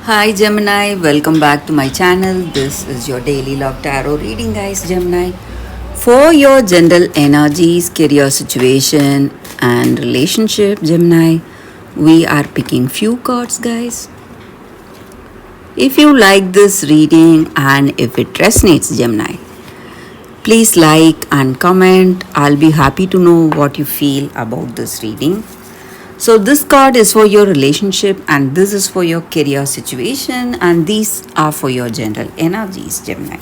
Hi Gemini, welcome back to my channel. This is your daily love tarot reading, guys. Gemini, for your general energies, career situation, and relationship, Gemini, we are picking few cards, guys. If you like this reading and if it resonates, Gemini, please like and comment. I'll be happy to know what you feel about this reading. So, this card is for your relationship, and this is for your career situation, and these are for your general energies, Gemini.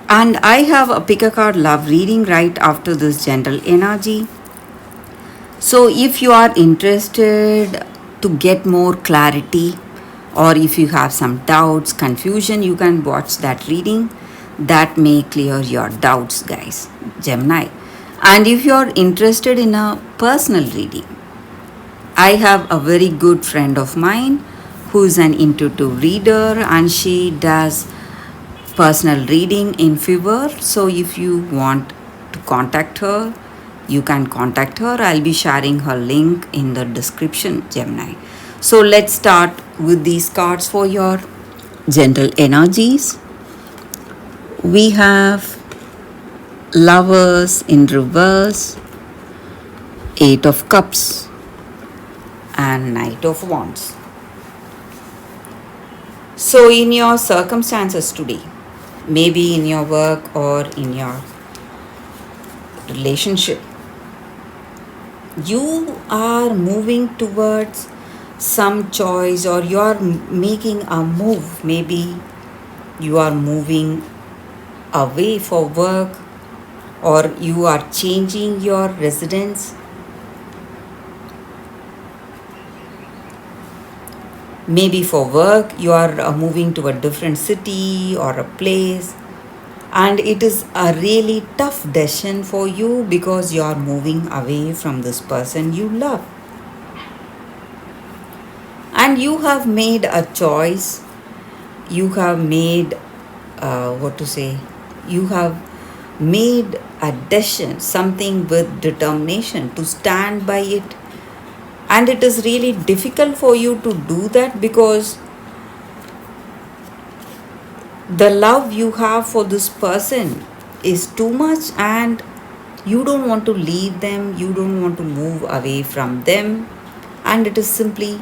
And I have a pick a card love reading right after this general energy. So, if you are interested to get more clarity, or if you have some doubts, confusion, you can watch that reading. That may clear your doubts, guys, Gemini. And if you are interested in a personal reading, I have a very good friend of mine who is an intuitive reader and she does personal reading in Fiverr. So if you want to contact her, you can contact her. I'll be sharing her link in the description, Gemini. So let's start with these cards for your general energies. We have Lovers in reverse, Eight of Cups, and Knight of Wands. So, in your circumstances today, maybe in your work or in your relationship, you are moving towards some choice or you are making a move. Maybe you are moving away for work or you are changing your residence. Maybe for work, you are moving to a different city or a place, and it is a really tough decision for you because you are moving away from this person you love. And you have made a choice, you have made, you have made a decision, something with determination to stand by it. And it is really difficult for you to do that because the love you have for this person is too much and you don't want to leave them, you don't want to move away from them, and it is simply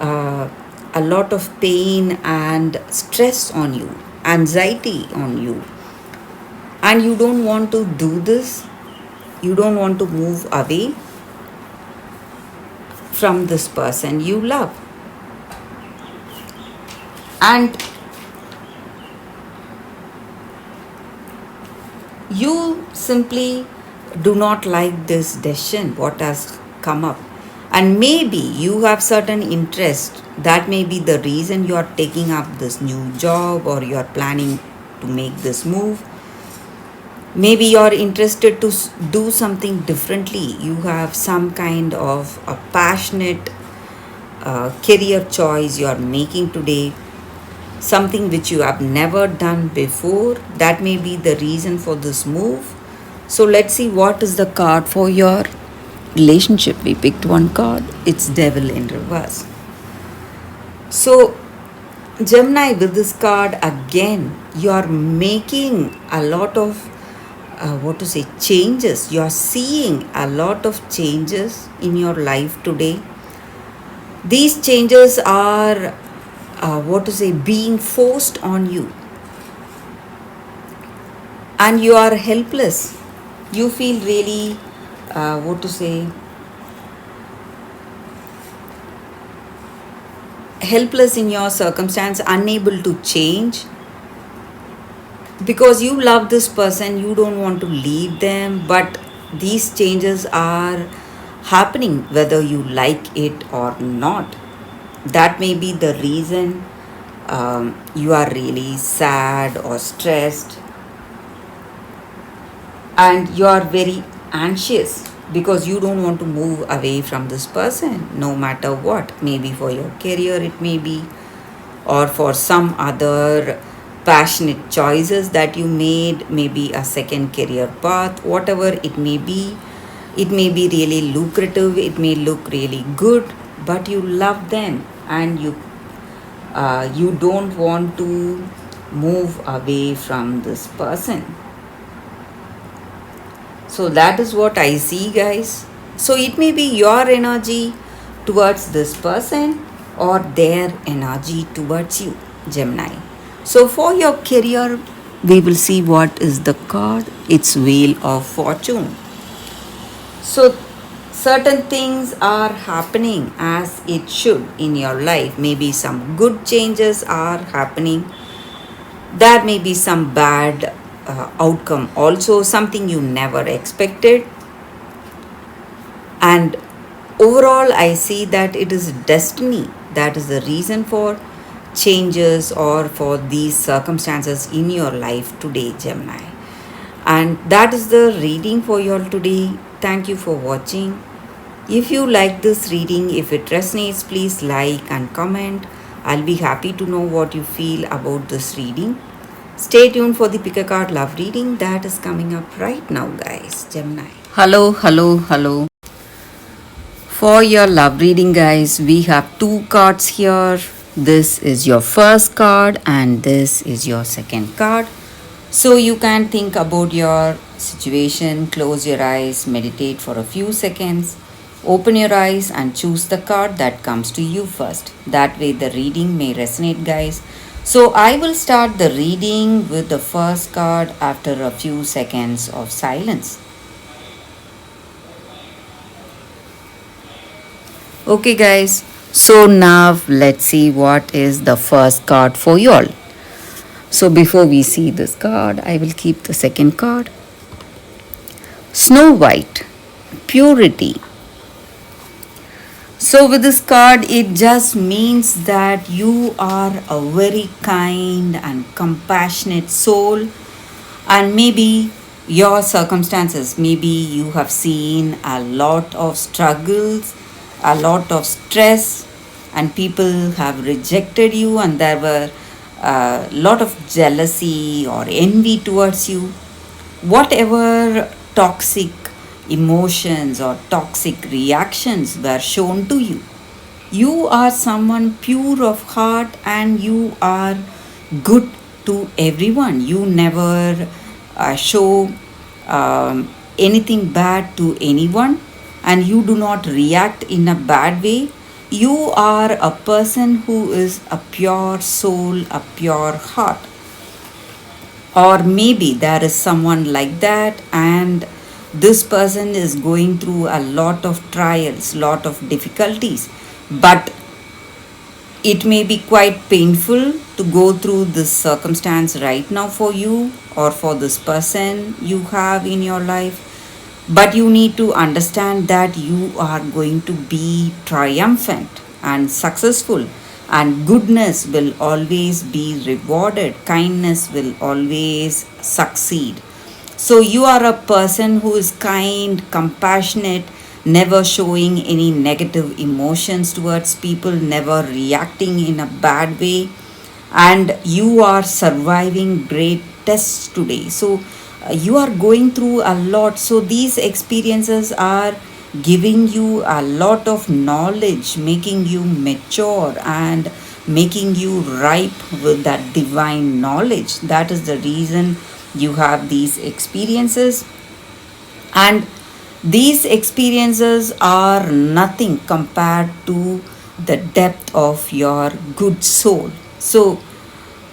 uh, a lot of pain and stress on you, anxiety on you, and you don't want to do this, you don't want to move away from this person you love. And you simply do not like this decision what has come up, and maybe you have certain interest, that may be the reason you are taking up this new job or you are planning to make this move. Maybe you are interested to do something differently, you have some kind of a passionate career choice you are making today, something which you have never done before. That may be the reason for this move. So let's see what is the card for your relationship. We picked one card, it's Devil in reverse. So, Gemini, with this card again, you are making a lot of changes. You are seeing a lot of changes in your life today. These changes are being forced on you, and you are helpless. You feel really helpless in your circumstance, unable to change because you love this person, you don't want to leave them, but these changes are happening whether you like it or not. That may be the reason you are really sad or stressed and you are very anxious because you don't want to move away from this person no matter what. Maybe for your career it may be, or for some other passionate choices that you made, maybe a second career path, whatever it may be. It may be really lucrative, it may look really good, but you love them, and you don't want to move away from this person. So that is what I see, guys. So it may be your energy towards this person or their energy towards you, Gemini. So for your career, we will see what is the card. It's Wheel of Fortune. So certain things are happening as it should in your life. Maybe some good changes are happening. There may be some bad outcome, also something you never expected. And overall, I see that it is destiny that is the reason for changes or for these circumstances in your life today, Gemini. And that is the reading for you all today. Thank you for watching. If you like this reading, if it resonates, please like and comment. I'll be happy to know what you feel about this reading. Stay tuned for the Pick a Card Love reading that is coming up right now, guys. Gemini. Hello, hello, hello. For your love reading, guys, we have two cards here. This is your first card and this is your second card. So you can think about your situation, close your eyes, meditate for a few seconds, open your eyes and choose the card that comes to you first. That way the reading may resonate, guys. So I will start the reading with the first card after a few seconds of silence. Okay, guys, so now let's see what is the first card for you all. So before we see this card, I will keep the second card. Snow White, Purity. So with this card, it just means that you are a very kind and compassionate soul, and maybe your circumstances, maybe you have seen a lot of struggles, a lot of stress, and people have rejected you, and there were a lot of jealousy or envy towards you. Whatever toxic emotions or toxic reactions were shown to you, you are someone pure of heart and you are good to everyone. You never show anything bad to anyone, and you do not react in a bad way. You are a person who is a pure soul, a pure heart. Or maybe there is someone like that, and this person is going through a lot of trials, lot of difficulties, but it may be quite painful to go through this circumstance right now for you or for this person you have in your life. But you need to understand that you are going to be triumphant and successful, and goodness will always be rewarded, kindness will always succeed. So you are a person who is kind, compassionate, never showing any negative emotions towards people, never reacting in a bad way, and you are surviving great tests today. So you are going through a lot. So these experiences are giving you a lot of knowledge, making you mature and making you ripe with that divine knowledge. That is the reason you have these experiences. And these experiences are nothing compared to the depth of your good soul. So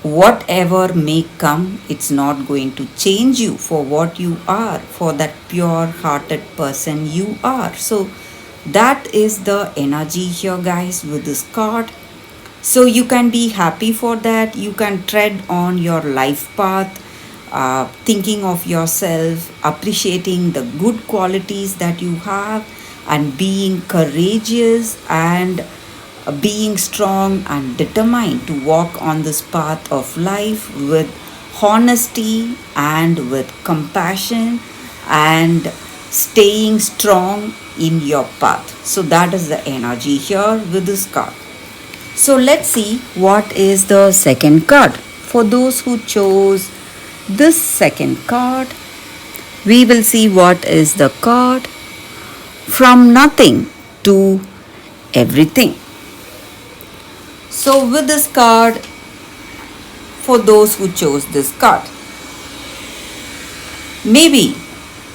whatever may come, it's not going to change you for what you are, for that pure hearted person you are. So that is the energy here, guys, with this card. So you can be happy for that. You can tread on your life path, thinking of yourself, appreciating the good qualities that you have, and being courageous and being strong and determined to walk on this path of life with honesty and with compassion and staying strong in your path. So that is the energy here with this card. So let's see what is the second card. For those who chose this second card, we will see what is the card. From nothing to everything. So, with this card, for those who chose this card, maybe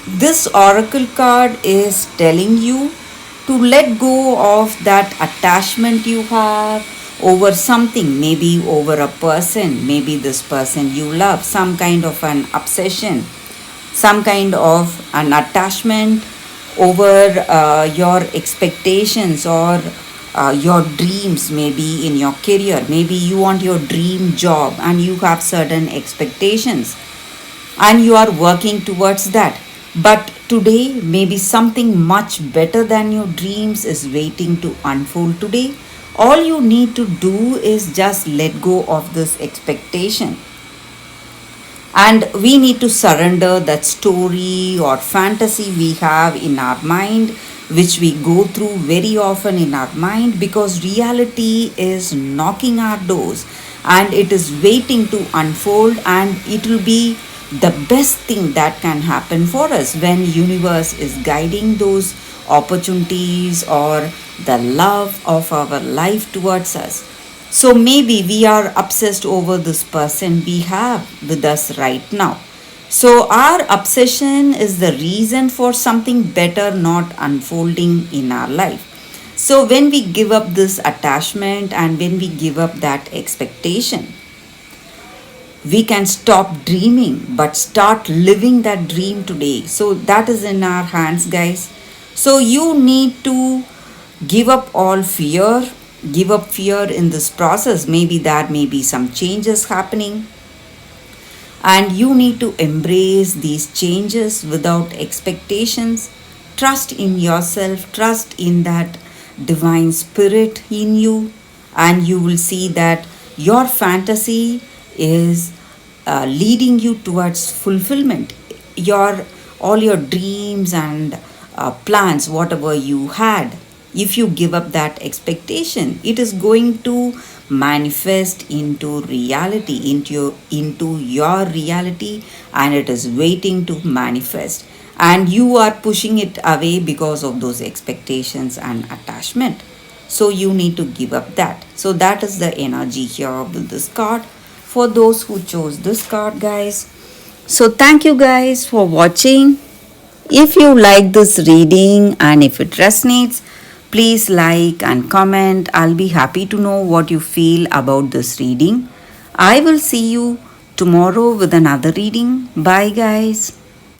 this oracle card is telling you to let go of that attachment you have over something, maybe over a person, maybe this person you love, some kind of an obsession, some kind of an attachment over your expectations or your dreams, maybe in your career. Maybe you want your dream job and you have certain expectations and you are working towards that. But today, maybe something much better than your dreams is waiting to unfold today. All you need to do is just let go of this expectation. And we need to surrender that story or fantasy we have in our mind, which we go through very often in our mind, because reality is knocking our doors and it is waiting to unfold, and it will be the best thing that can happen for us when universe is guiding those opportunities or the love of our life towards us. So maybe we are obsessed over this person we have with us right now. So our obsession is the reason for something better not unfolding in our life. So when we give up this attachment and when we give up that expectation, we can stop dreaming but start living that dream today. So that is in our hands, guys. So you need to give up all fear, give up fear in this process. Maybe there may be some changes happening, and you need to embrace these changes without expectations. Trust in yourself, trust in that divine spirit in you, and you will see that your fantasy is leading you towards fulfillment. Your all your dreams and plans, whatever you had, if you give up that expectation, it is going to manifest into reality, into your reality, and it is waiting to manifest, and you are pushing it away because of those expectations and attachment. So you need to give up that. So that is the energy here with this card for those who chose this card, guys. So thank you guys for watching. If you like this reading and if it resonates, please like and comment. I'll be happy to know what you feel about this reading. I will see you tomorrow with another reading. Bye, guys.